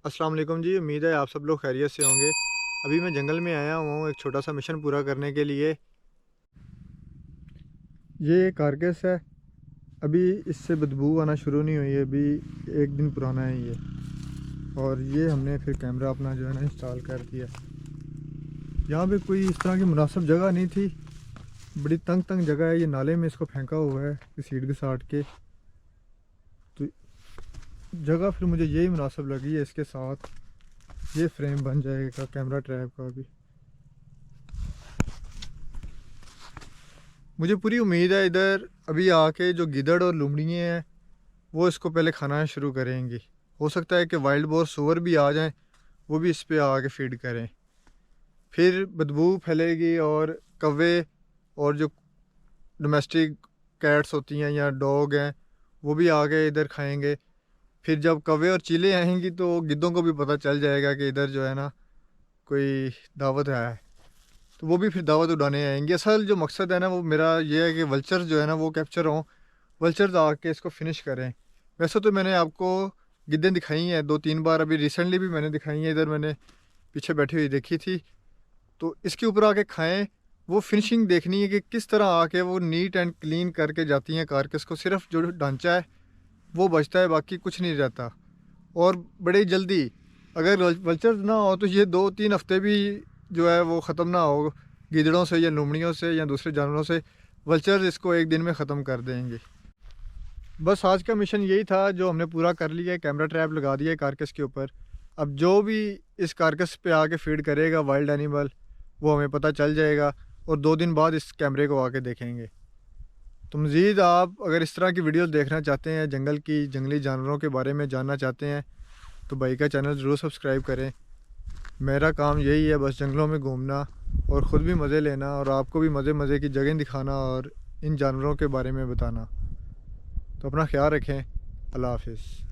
अस्सलाम वालेकुम जी। उम्मीद है आप सब लोग खैरियत से होंगे। अभी मैं जंगल में आया हुआ हूँ एक छोटा सा मिशन पूरा करने के लिए। ये कारकेस है। अभी इससे बदबू आना शुरू नहीं हुई है, अभी एक दिन पुराना है ये। और ये हमने फिर कैमरा अपना जो है ना इंस्टॉल कर दिया। यहाँ पे कोई इस तरह की मुनासिब जगह नहीं थी, बड़ी तंग तंग जगह है। ये नाले में इसको फेंका हुआ है सीट के साट के। तो जगह फिर मुझे यही मुनासिब लगी है, इसके साथ ये फ्रेम बन जाएगा कैमरा ट्रैप का भी। मुझे पूरी उम्मीद है इधर अभी आके जो गिदड़ और लोमड़ियाँ हैं वो इसको पहले खाना शुरू करेंगी। हो सकता है कि वाइल्ड बोर सूअर भी आ जाएं, वो भी इस पे आके फीड करें। फिर बदबू फैलेगी और कौवे और जो डोमेस्टिक कैट्स होती हैं या डॉग हैं वो भी आके इधर खाएंगे। फिर जब कौवे और चीलें आएंगी तो गिद्धों को भी पता चल जाएगा कि इधर जो है ना कोई दावत है, तो वो भी फिर दावत उड़ाने आएंगे। असल जो मकसद है ना वो मेरा ये है कि वल्चर जो है ना वो कैप्चर हों, वल्चर्स आके इसको फिनिश करें। वैसे तो मैंने आपको गिद्दें दिखाई हैं 2-3 बार, अभी रिसेंटली भी मैंने दिखाई हैं, इधर मैंने पीछे बैठी हुई देखी थी। तो इसके ऊपर आके खाएं, वो फिनिशिंग देखनी है कि किस तरह आके वो नीट एंड क्लीन करके जाती हैं कारकेस को। सिर्फ जो ढांचा है वो बचता है, बाकी कुछ नहीं रहता। और बड़े जल्दी अगर वल्चर्स ना हो तो ये 2-3 हफ्ते भी जो है वो ख़त्म ना हो गिदड़ों से या लोमड़ियों से या दूसरे जानवरों से, वल्चर्स इसको एक दिन में ख़त्म कर देंगे। बस आज का मिशन यही था जो हमने पूरा कर लिया है। कैमरा ट्रैप लगा दिया है कारकस के ऊपर। अब जो भी इस कारकस पे आके फीड करेगा वाइल्ड एनिमल वो हमें पता चल जाएगा और 2 दिन बाद इस कैमरे को आके देखेंगे। तो मज़ीद आप अगर इस तरह की वीडियोस देखना चाहते हैं, जंगल की जंगली जानवरों के बारे में जानना चाहते हैं, तो भाई का चैनल ज़रूर सब्सक्राइब करें। मेरा काम यही है बस जंगलों में घूमना और ख़ुद भी मज़े लेना और आपको भी मज़े मज़े की जगह दिखाना और इन जानवरों के बारे में बताना। तो अपना ख्याल रखें। अल्लाह हाफिज़।